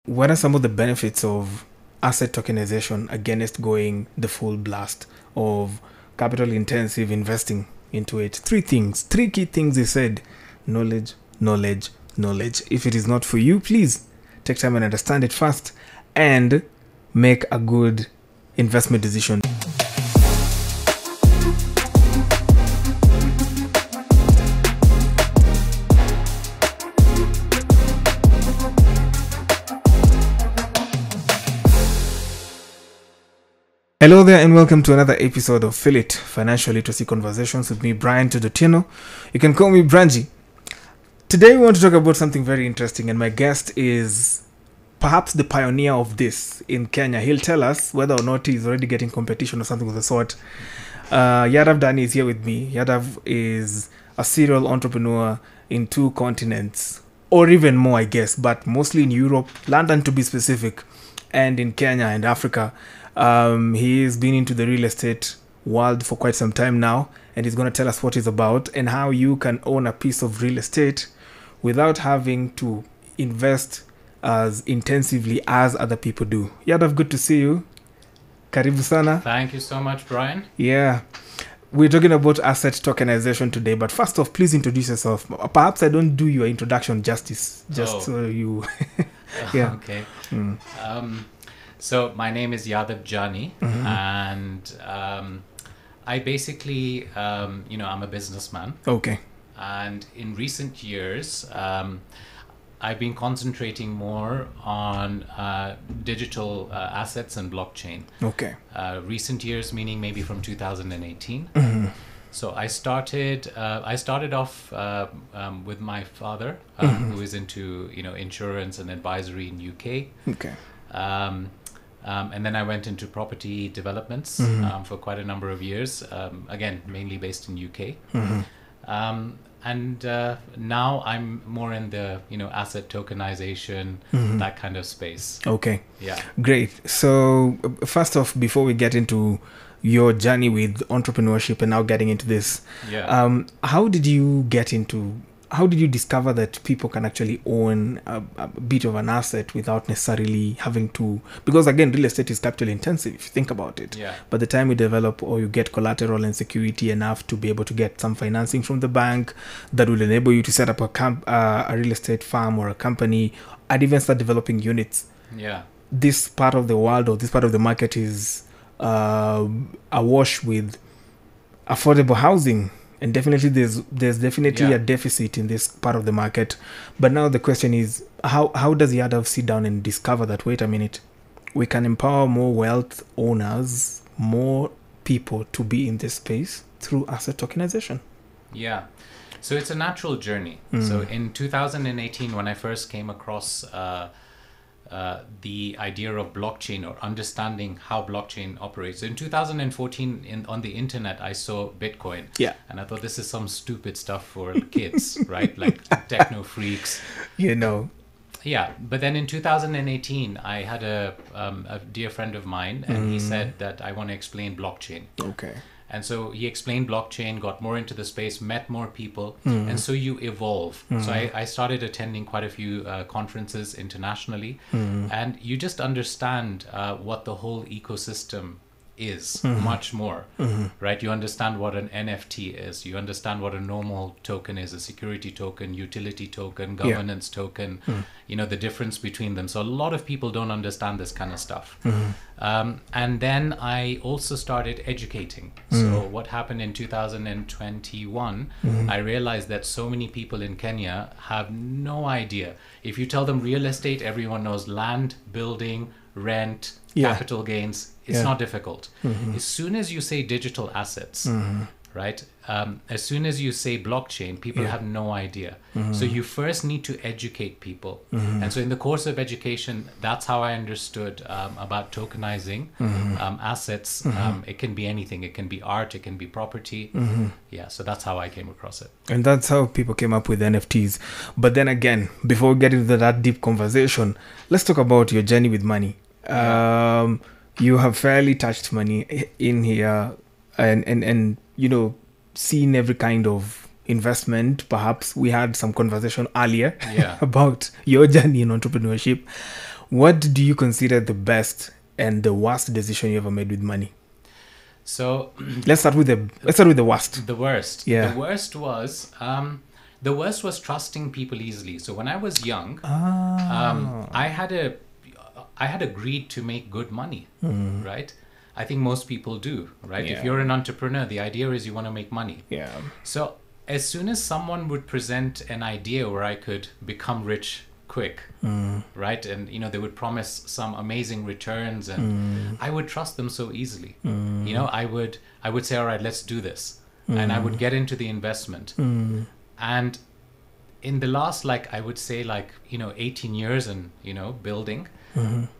what are some of the benefits of asset tokenization against going the full blast of capital intensive investing into it? Three key things he said: knowledge, knowledge, knowledge. If it is not for you, please take time and understand it first and make a good investment decision. Hello there and welcome to another episode of FILIT, Financial Literacy Conversations with me, Brian Tudotino. You can call me Branji. Today we want to talk about something very interesting, and my guest is perhaps the pioneer of this in Kenya. He'll tell us whether or not he's already getting competition or something of the sort. Yadav Dani is here with me. Yadav is a serial entrepreneur in 2 continents, or even more, I guess, but mostly in Europe, London to be specific, and in Kenya and Africa. He's been into the real estate world for quite some time now, and he's going to tell us what it's about and how you can own a piece of real estate without having to invest as intensively as other people do. Yadav, good to see you. Karibu sana. Thank you so much, Brian. Yeah. We're talking about asset tokenization today, but first off, please introduce yourself. Perhaps I don't do your introduction justice, so you... Yeah. Okay. So my name is Yadav Jani, and I basically, I'm a businessman. Okay. And in recent years, I've been concentrating more on digital assets and blockchain. Okay. Recent years, meaning maybe from 2018. So I started off with my father, who is into insurance and advisory in UK. Okay. And then I went into property developments for quite a number of years, again, mainly based in UK. And now I'm more in the, asset tokenization, that kind of space. Okay. Yeah. Great. So first off, before we get into your journey with entrepreneurship and now getting into this, how did you discover that people can actually own a bit of an asset without necessarily having to, because again, real estate is capital intensive if you think about it. Yeah. By the time you develop or you get collateral and security enough to be able to get some financing from the bank that will enable you to set up a real estate farm or a company and even start developing units. Yeah. This part of the world or this part of the market is awash with affordable housing. And definitely there's definitely a deficit in this part of the market. But now the question is, how does Yadav sit down and discover that, wait a minute, we can empower more wealth owners, more people to be in this space through asset tokenization? Yeah. So it's a natural journey. So in 2018, when I first came across the idea of blockchain or understanding how blockchain operates. In 2014, on the internet, I saw Bitcoin. Yeah. And I thought, this is some stupid stuff for kids, right? Like techno freaks. Yeah. But then in 2018, I had a dear friend of mine, and he said that I want to explain blockchain. Okay. And so he explained blockchain, got more into the space, met more people, and so you evolve. So I started attending quite a few conferences internationally, and you just understand what the whole ecosystem is much more, right? You understand what an NFT is. You understand what a normal token is, a security token, utility token, governance token, the difference between them. So a lot of people don't understand this kind of stuff. And then I also started educating. So what happened in 2021, I realized that so many people in Kenya have no idea. If you tell them real estate, everyone knows land, building, rent, capital gains. It's not difficult. As soon as you say digital assets, right? As soon as you say blockchain, people have no idea. So you first need to educate people. And so in the course of education, that's how I understood about tokenizing assets. It can be anything. It can be art. It can be property. Yeah, so that's how I came across it. And that's how people came up with NFTs. But then again, before we get into that deep conversation, let's talk about your journey with money. You have fairly touched money in here and seen every kind of investment. Perhaps we had some conversation earlier about your journey in entrepreneurship. What do you consider the best and the worst decision you ever made with money? So Let's start with the worst. the worst. Yeah. The worst was trusting people easily. So when I was young, Ah. I had agreed to make good money, right? I think most people do, right? Yeah. If you're an entrepreneur, the idea is you want to make money. Yeah. So as soon as someone would present an idea where I could become rich quick, right? And they would promise some amazing returns, and I would trust them so easily. I would say, all right, let's do this. And I would get into the investment. And in the last, I would say 18 years and, building,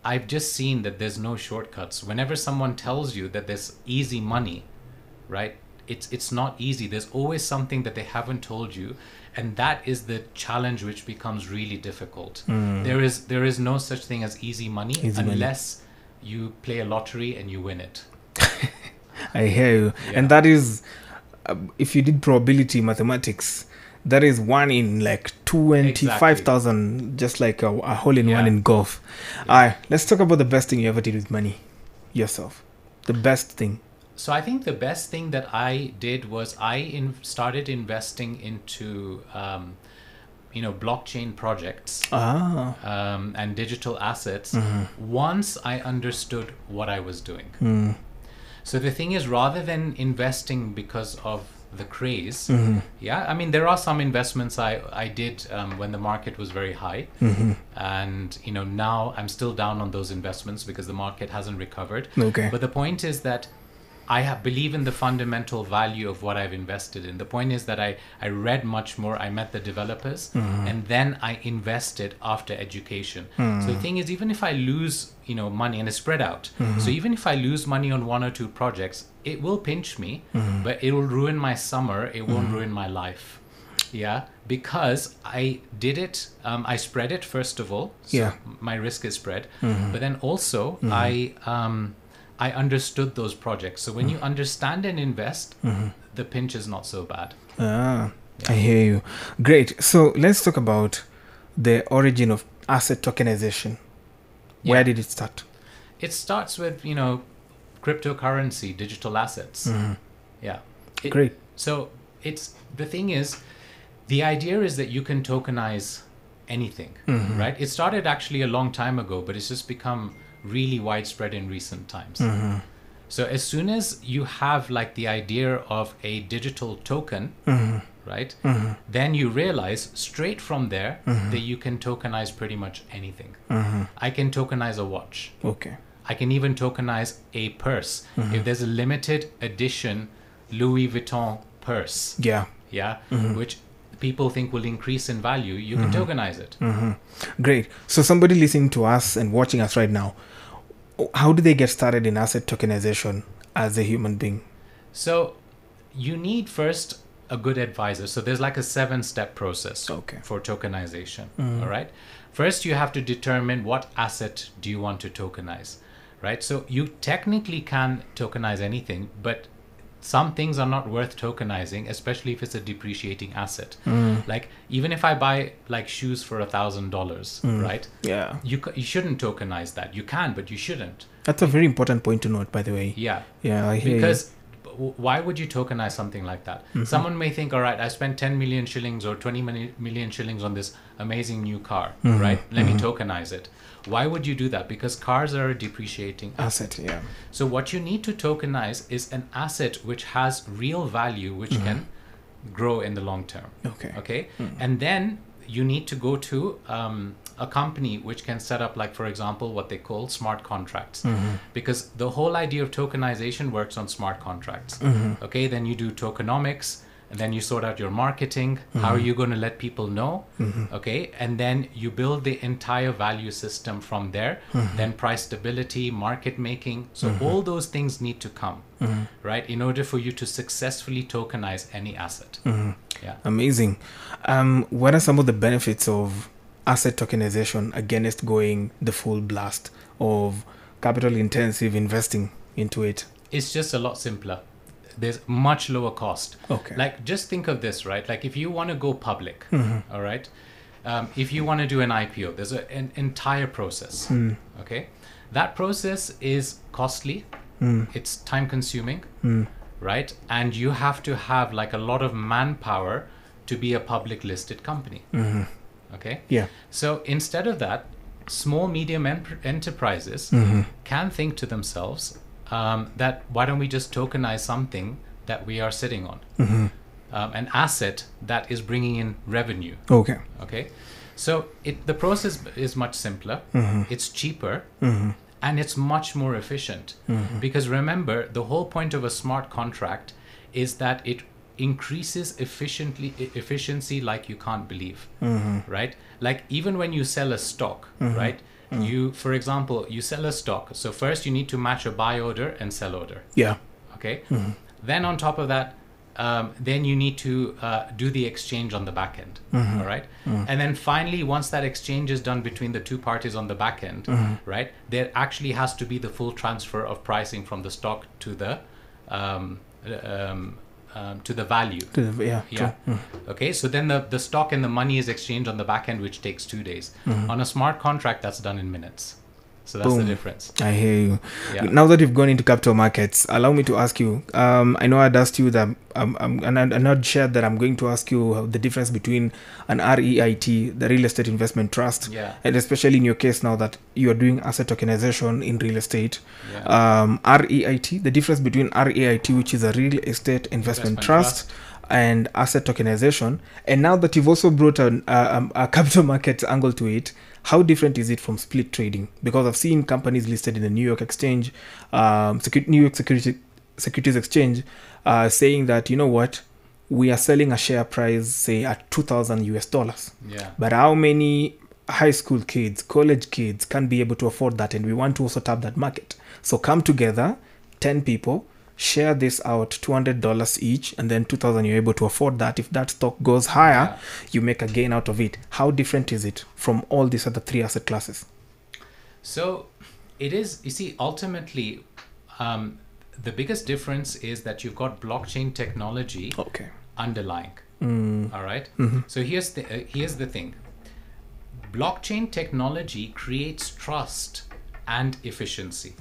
I've just seen that there's no shortcuts. Whenever someone tells you that there's easy money, right? It's not easy. There's always something that they haven't told you. And that is the challenge which becomes really difficult. There is no such thing as easy money unless you play a lottery and you win it. I hear you. Yeah. And that is, if you did probability mathematics, that is 1 in 25,000, just like a hole in one in golf. All right, let's talk about the best thing you ever did with money yourself. The best thing. So I think the best thing that I did was I started investing into, blockchain projects and digital assets once I understood what I was doing. So the thing is, rather than investing because of the craze, there are some investments I did when the market was very high, and now I'm still down on those investments because the market hasn't recovered. Okay. But the point is that I believe in the fundamental value of what I've invested in. The point is that I read much more, I met the developers, and then I invested after education. So the thing is, even if I lose money, and it's spread out, so even if I lose money on 1 or 2 projects, it will pinch me, but it will ruin my summer, it won't ruin my life. Yeah, because I did it, I spread it first of all, so my risk is spread, but then also I understood those projects. So when you understand and invest, the pinch is not so bad. I hear you. Great. So let's talk about the origin of asset tokenization. Where did it start? It starts with, cryptocurrency, digital assets. Yeah. Great. So the thing is, the idea is that you can tokenize anything, right? It started actually a long time ago, but it's just become really widespread in recent times. So as soon as you have the idea of a digital token, right, then you realize straight from there that you can tokenize pretty much anything. I can tokenize a watch. Okay. I can even tokenize a purse. If there's a limited edition Louis Vuitton purse, which people think will increase in value, you can tokenize it. Great. So somebody listening to us and watching us right now, how do they get started in asset tokenization as a human being? So you need first a good advisor. So there's a 7-step process for tokenization. All right. First, you have to determine what asset do you want to tokenize, right? So you technically can tokenize anything, but some things are not worth tokenizing, especially if it's a depreciating asset. Even if I buy shoes for $1,000, right? Yeah. You shouldn't tokenize that. You can, but you shouldn't. That's a very important point to note, by the way. Yeah. Yeah, I hear because why would you tokenize something like that? Someone may think, all right, I spent 10 million shillings or 20 million shillings on this amazing new car, right? Let me tokenize it. Why would you do that? Because cars are a depreciating asset. Yeah. So what you need to tokenize is an asset which has real value, which can grow in the long term. Okay. And then you need to go to a company which can set up, for example, what they call smart contracts, because the whole idea of tokenization works on smart contracts. Okay. Then you do tokenomics. And then you sort out your marketing. How are you going to let people know? Okay. And then you build the entire value system from there. Then price stability, market making. So all those things need to come, right? In order for you to successfully tokenize any asset. Yeah. Amazing. What are some of the benefits of asset tokenization against going the full blast of capital intensive investing into it? It's just a lot simpler. There's much lower cost. Okay. Just think of this, right? If you want to go public, all right, if you want to do an IPO, there's an entire process. Okay, that process is costly. It's time consuming, right? And you have to have like a lot of manpower to be a public listed company. Okay. Yeah. So instead of that, small, medium enterprises can think to themselves that why don't we just tokenize something that we are sitting on, an asset that is bringing in revenue. Okay. Okay. So the process is much simpler. It's cheaper. And it's much more efficient. Because remember, the whole point of a smart contract is that it increases efficiency like you can't believe, right? Like even when you sell a stock, right? You, for example, you sell a stock. So first you need to match a buy order and sell order. Yeah. Okay. Then on top of that, then you need to do the exchange on the back end. All right. And then finally, once that exchange is done between the two parties on the back end, right, there actually has to be the full transfer of pricing from the stock to the value. Yeah. Okay. So then the stock and the money is exchanged on the back end, which takes 2 days. On a smart contract, that's done in minutes. So that's the difference. I hear you. Yeah. Now that you've gone into capital markets, allow me to ask you. I know I'd asked you that, and I'd not shared that I'm going to ask you the difference between an REIT, the real estate investment trust, and especially in your case now that you are doing asset tokenization in real estate. REIT, the difference between REIT, which is a real estate investment trust, and asset tokenization. And now that you've also brought a capital market angle to it, how different is it from split trading? Because I've seen companies listed in the New York Exchange, New York Securities Exchange, saying that, you know what, we are selling a share price, say at $2,000. Yeah. But how many high school kids, college kids can be able to afford that? And we want to also tap that market. So come together, 10 people, share this out, $200 each, and then $2,000 you're able to afford that. If that stock goes higher, you make a gain out of it. How different is it from all these other three asset classes? So it is, you see, ultimately, the biggest difference is that you've got blockchain technology underlying. All right. So here's the thing. Blockchain technology creates trust and efficiency.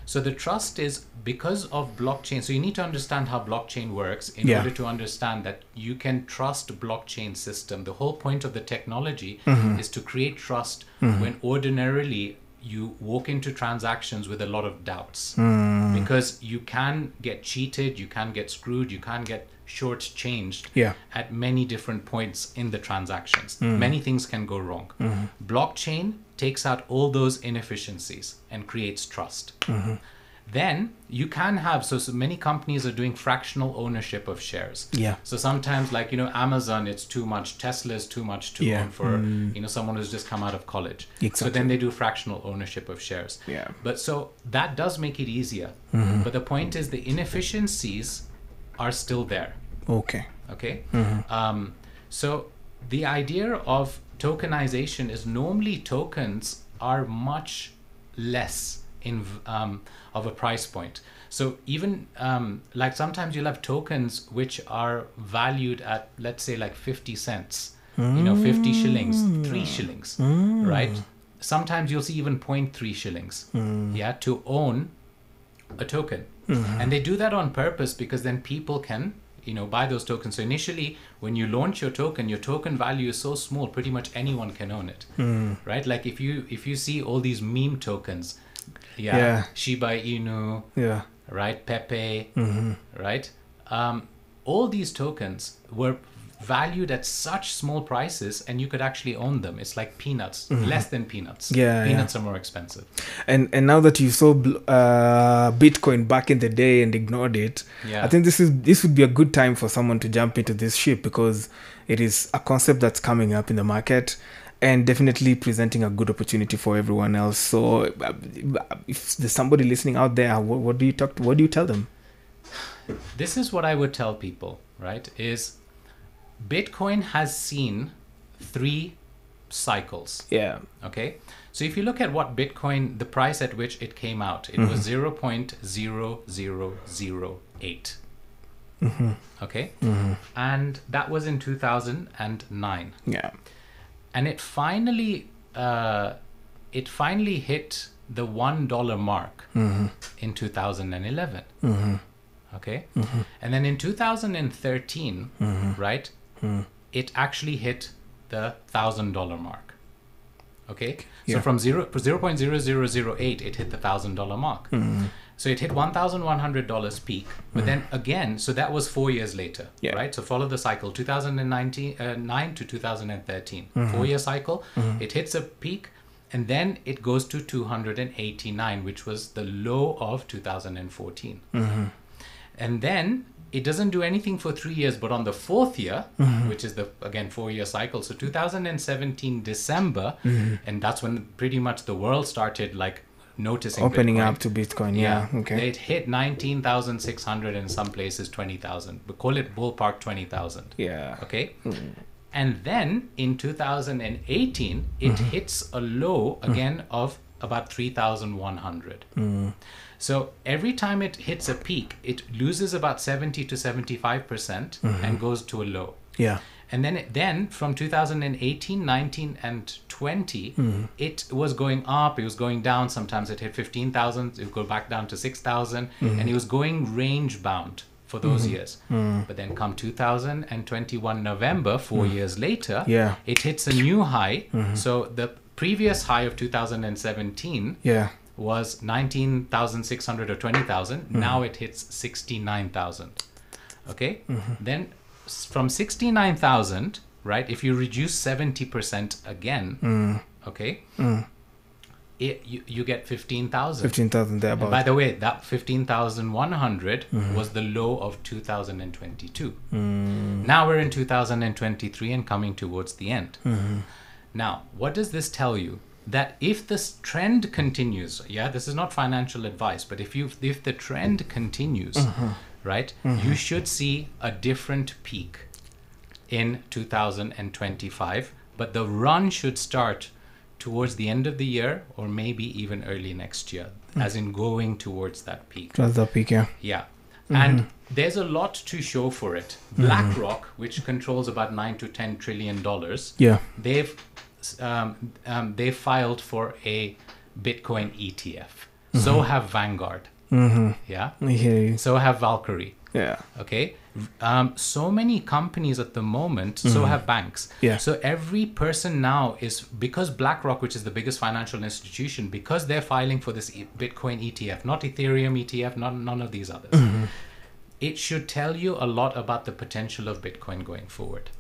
So the trust is because of blockchain. So you need to understand how blockchain works in order to understand that you can trust blockchain system. The whole point of the technology is to create trust when ordinarily you walk into transactions with a lot of doubts, because you can get cheated, you can get screwed, you can get shortchanged at many different points in the transactions. Many things can go wrong. Blockchain takes out all those inefficiencies and creates trust. Then you can have, so many companies are doing fractional ownership of shares. So sometimes, like, you know, Amazon, it's too much. Tesla is too much to own for, you know, someone who's just come out of college. So then they do fractional ownership of shares. But so that does make it easier. But the point is the inefficiencies are still there. Okay. So the idea of tokenization is normally tokens are much less in of a price point. So even like sometimes you'll have tokens which are valued at, let's say, like 50 cents, you know, 50 shillings, 3 shillings, right? Sometimes you'll see even 0.3 shillings, to own a token. And they do that on purpose because then people can, you know, buy those tokens. So initially, when you launch your token value is so small, pretty much anyone can own it, right? Like if you see all these meme tokens, Shiba Inu, right, Pepe, right, all these tokens were valued at such small prices, and you could actually own them. It's like peanuts, less than peanuts. Peanuts are more expensive. And now that you saw Bitcoin back in the day and ignored it, I think this would be a good time for someone to jump into this ship, because it is a concept that's coming up in the market and definitely presenting a good opportunity for everyone else. So if there's somebody listening out there, what do you tell them? This is what I would tell people, right? Is Bitcoin has seen 3 cycles. Okay. So if you look at what Bitcoin, the price at which it came out, it was 0.0008. Okay. And that was in 2009. and it finally hit the $1 mark in 2011. Okay, and then in 2013, right, it actually hit the $1,000 mark. Okay, so from 0.0008, it hit the $1,000 mark. So it hit $1,100 peak, but then again, so that was 4 years later, right? So follow the cycle, 2009 to 2013, 4-year cycle. It hits a peak, and then it goes to 289, which was the low of 2014. And then it doesn't do anything for 3 years, but on the 4th year, which is the, again, 4-year cycle, so 2017 December, and that's when pretty much the world started like noticing opening Bitcoin. up to Bitcoin. Okay. It hit 19,600 in some places 20,000. We call it ballpark 20,000. Okay. And then in 2018, it hits a low again of about 3,100. So every time it hits a peak, it loses about 70 to 75% and goes to a low. And then from 2018, 19, and 20, it was going up, it was going down. Sometimes it hit 15,000, it would go back down to 6,000, and it was going range bound for those years. But then come 2021 November, 4 years later, it hits a new high. So the previous high of 2017 was 19,600 or 20,000. Now it hits 69,000. Okay? Then from 69,000, right, if you reduce 70% again, okay, you get 15,000. 15,000 thereabout. By the way, that 15,100 was the low of 2022. Now we're in 2023 and coming towards the end. Now, what does this tell you? That if this trend continues, this is not financial advice, but if the trend continues, right, you should see a different peak in 2025, but the run should start towards the end of the year or maybe even early next year, as in going towards that peak. Towards that peak, And there's a lot to show for it. BlackRock, which controls about $9 to $10 trillion, they filed for a Bitcoin ETF. So have Vanguard. So have Valkyrie. Okay. So many companies at the moment. So have banks. So every person now is, because BlackRock, which is the biggest financial institution, because they're filing for this Bitcoin ETF, not Ethereum ETF, none of these others. It should tell you a lot about the potential of Bitcoin going forward.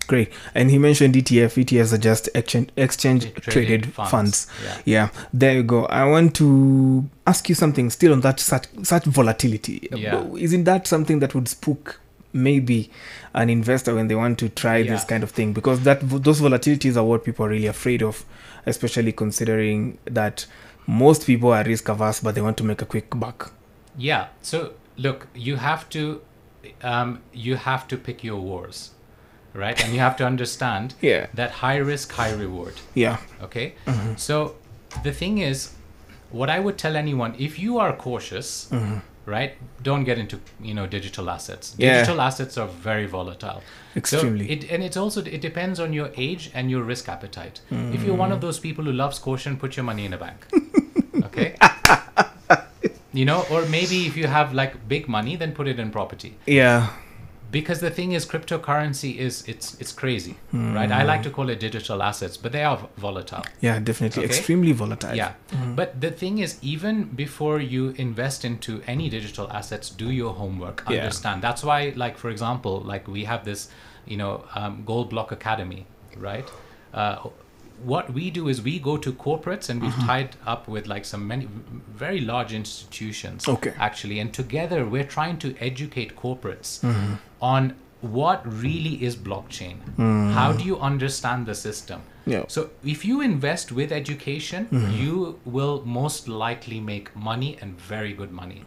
Great. And he mentioned ETF. ETFs are just exchange traded funds. There you go. I want to ask you something still on that such volatility. Isn't that something that would spook maybe an investor when they want to try this kind of thing? Because those volatilities are what people are really afraid of, especially considering that most people are risk averse, but they want to make a quick buck. So look, you have to pick your wars. Right, and you have to understand that high risk, high reward. Okay. So the thing is, what I would tell anyone, if you are cautious, right, don't get into digital assets. Digital assets are very volatile. Extremely. So it depends on your age and your risk appetite. If you're one of those people who loves caution, put your money in a bank. Okay. Or maybe if you have like big money, then put it in property. Because the thing is, cryptocurrency it's crazy, right? I like to call it digital assets, but they are volatile. Definitely. Okay? Extremely volatile. But the thing is, even before you invest into any digital assets, do your homework, understand. That's why, like, for example, like we have this, Gold Block Academy, right? What we do is we go to corporates, and we've tied up with like many very large institutions, actually, and together we're trying to educate corporates on what really is blockchain. How do you understand the system? So if you invest with education, you will most likely make money, and very good money.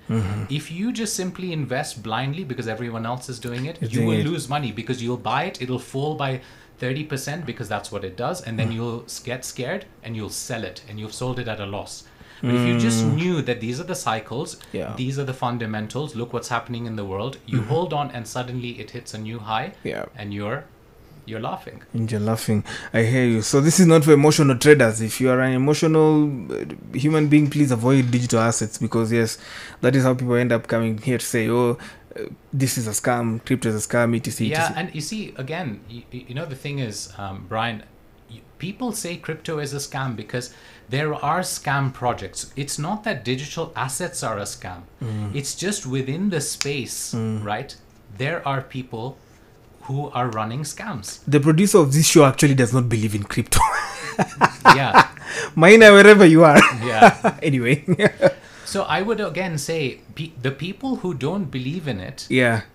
If you just simply invest blindly because everyone else is doing it, you will lose money, because you'll buy it, it'll fall by 30% because that's what it does, and then you'll get scared and you'll sell it, and you've sold it at a loss. But if you just knew that these are the cycles, these are the fundamentals, look what's happening in the world, you hold on, and suddenly it hits a new high, and you're you're laughing. You're laughing. I hear you. So this is not for emotional traders. If you are an emotional human being, please avoid digital assets, because yes, that is how people end up coming here to say, oh, this is a scam, crypto is a scam, etc. Yeah, and you see, again, you know, the thing is, Brian, people say crypto is a scam because there are scam projects. It's not that digital assets are a scam. It's just within the space, right? There are people who are running scams. The producer of this show actually does not believe in crypto. Yeah. Mina, wherever you are. Yeah. Anyway. So I would again say the people who don't believe in it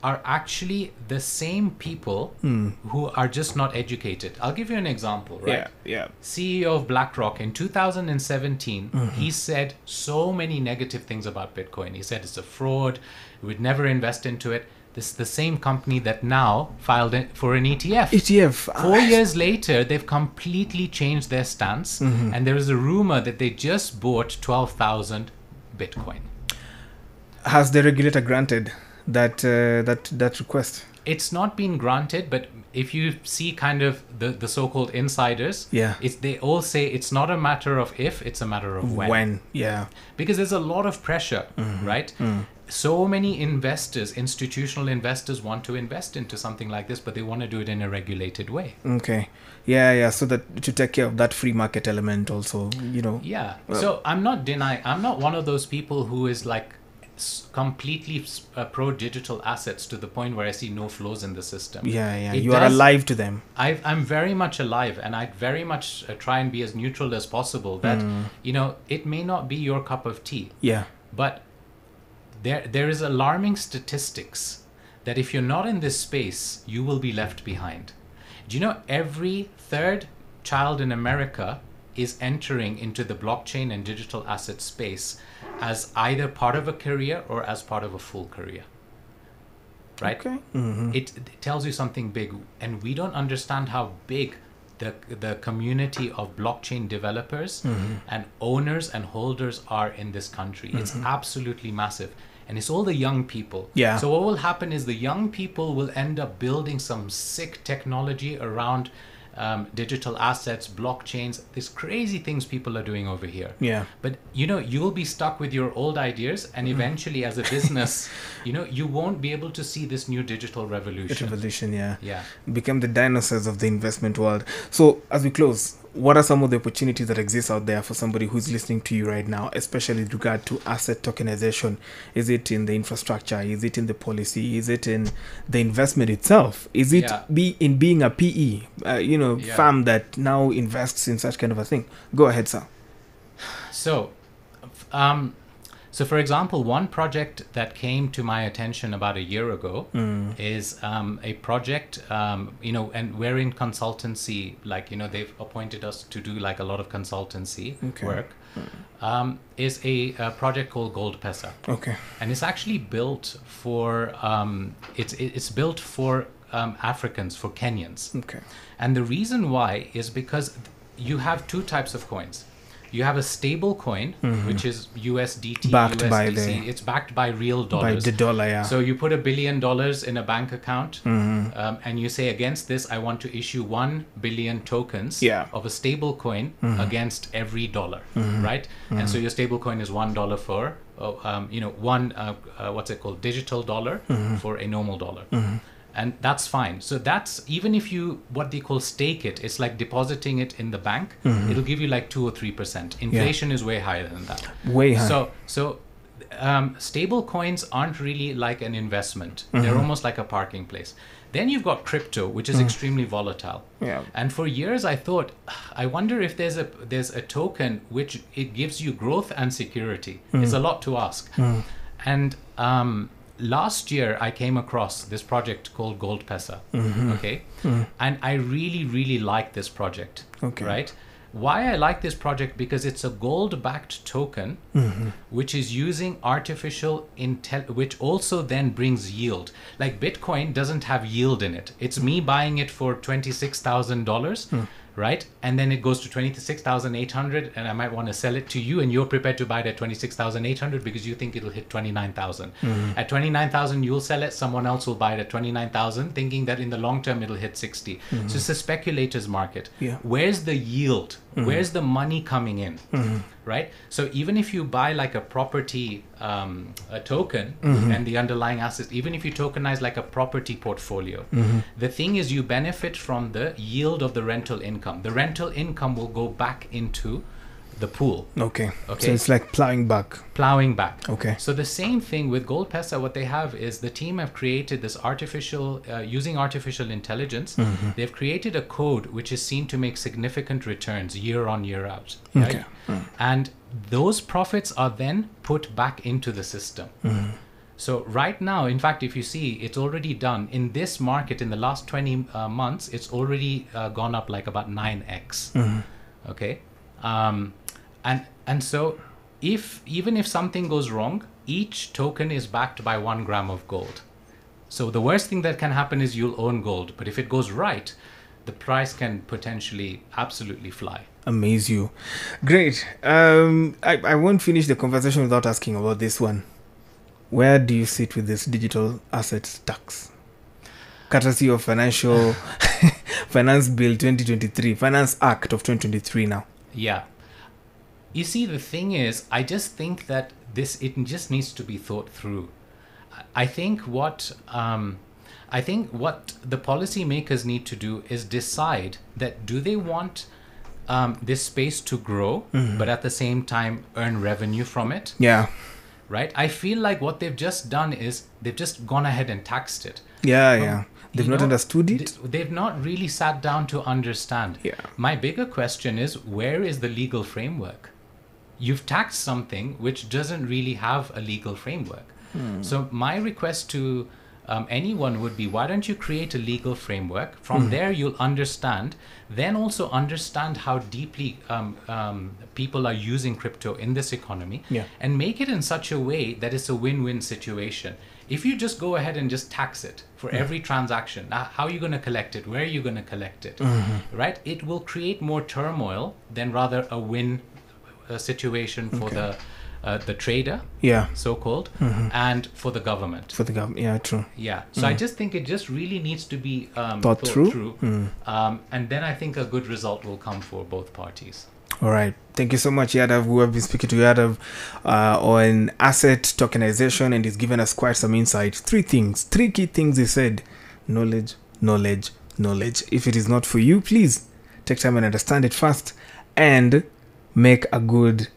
are actually the same people who are just not educated. I'll give you an example, right? Yeah. CEO of BlackRock in 2017, he said so many negative things about Bitcoin. He said it's a fraud. We would never invest into it. This is the same company that now filed for an ETF. 4 years later, they've completely changed their stance. And there is a rumor that they just bought 12,000 Bitcoin. Has the regulator granted that request? It's not been granted, but if you see kind of the so-called insiders, they all say it's not a matter of if, it's a matter of when. Because there's a lot of pressure, right? So many investors, institutional investors, want to invest into something like this, but they want to do it in a regulated way. Okay. Yeah. So that to take care of that free market element also, you know. Yeah. So I'm not denying, I'm not one of those people who is like completely pro digital assets to the point where I see no flaws in the system. Yeah. You are alive to them. I'm very much alive, and I'd very much try and be as neutral as possible. That, you know, it may not be your cup of tea. Yeah. But there is alarming statistics that if you're not in this space, you will be left behind. Do you know every third child in America is entering into the blockchain and digital asset space as either part of a career or as part of a full career? Right? Okay. It tells you something big, and we don't understand how big the community of blockchain developers and owners and holders are in this country. It's absolutely massive. And it's all the young people. Yeah. So what will happen is the young people will end up building some sick technology around digital assets, blockchains, these crazy things people are doing over here. Yeah. But, you know, you will be stuck with your old ideas, and eventually as a business, you know, you won't be able to see this new digital revolution. Yeah. Become the dinosaurs of the investment world. So as we close, what are some of the opportunities that exist out there for somebody who's listening to you right now, especially with regard to asset tokenization? Is it in the infrastructure? Is it in the policy? Is it in the investment itself? Is it in being a PE, firm that now invests in such kind of a thing? Go ahead, sir. So, for example, one project that came to my attention about a year ago is a project, and we're in consultancy, they've appointed us to do like a lot of consultancy work, is a project called Gold Pesa. Okay. And it's actually built for, it's built for Africans, for Kenyans. Okay. And the reason why is because you have two types of coins. You have a stable coin, which is USDT, backed USDC. It's backed by real dollars. By the dollar, yeah. So you put $1 billion in a bank account, and you say, against this, I want to issue 1 billion tokens of a stable coin against every dollar, right? And so your stable coin is $1 for, digital dollar for a normal dollar. And that's fine. So that's, even if you, what they call stake it, it's like depositing it in the bank, it'll give you like 2 or 3%. Inflation is way higher than that. Way higher. So stable coins aren't really like an investment. They're almost like a parking place. Then you've got crypto, which is extremely volatile. Yeah. And for years I thought, I wonder if there's a token which it gives you growth and security. It's a lot to ask. And last year, I came across this project called Gold Pesa, and I really, really like this project, right? Why I like this project? Because it's a gold-backed token, which is using artificial intelligence, which also then brings yield. Like Bitcoin doesn't have yield in it. It's me buying it for $26,000, right? And then it goes to 26,800, and I might want to sell it to you, and you're prepared to buy it at 26,800 because you think it'll hit 29,000. At 29,000, you'll sell it. Someone else will buy it at 29,000, thinking that in the long term it'll hit 60. So it's a speculator's market. Yeah. Where's the yield? Where's the money coming in? Right? So even if you buy like a property, a token, and the underlying assets, even if you tokenize like a property portfolio, the thing is you benefit from the yield of the rental income. The rental income will go back into the pool. Okay. So it's like plowing back. Okay. So the same thing with Gold Pesa, what they have is the team have created this artificial, using artificial intelligence, they've created a code which is seen to make significant returns year on, year out. Right? And those profits are then put back into the system. So right now, in fact, if you see, it's already done in this market in the last 20 months, it's already gone up like about 9x. Okay. And so even if something goes wrong, each token is backed by 1 gram of gold. So the worst thing that can happen is you'll own gold. But if it goes right, the price can potentially absolutely fly. Amaze you. Great. I won't finish the conversation without asking about this one. Where do you sit with this digital assets tax? Courtesy of Financial Finance Bill 2023, Finance Act of 2023 now. Yeah. You see, the thing is, I just think that it just needs to be thought through. I think what the policymakers need to do is decide that do they want this space to grow, but at the same time earn revenue from it? Yeah. Right? I feel like what they've just done is they've just gone ahead and taxed it. Yeah. They've not understood it. They've not really sat down to understand. Yeah. My bigger question is, where is the legal framework? You've taxed something which doesn't really have a legal framework. So my request to anyone would be, why don't you create a legal framework? From there, you'll understand. Then also understand how deeply people are using crypto in this economy, and make it in such a way that it's a win-win situation. If you just go ahead and just tax it for every transaction, how are you going to collect it? Where are you going to collect it? Right? It will create more turmoil than rather a win situation for the trader, so-called, and for the government. True. Yeah. So I just think it just really needs to be thought through. And then I think a good result will come for both parties. All right. Thank you so much, Yadav. We have been speaking to Yadav on asset tokenization, and he's given us quite some insight. 3 key things he said. Knowledge. If it is not for you, please take time and understand it first and make a good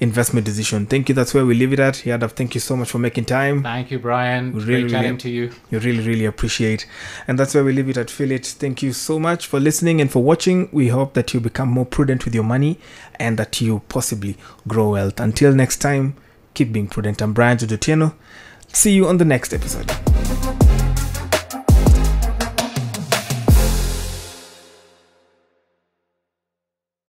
investment decision. Thank you. That's where we leave it at. Yadav, thank you so much for making time. Thank you, Brian. Great chatting to you. You really appreciate. And that's where we leave it at FILIT. Thank you so much for listening and for watching. We hope that you become more prudent with your money and that you possibly grow wealth. Until next time, keep being prudent. I'm Brian Jodotieno. See you on the next episode.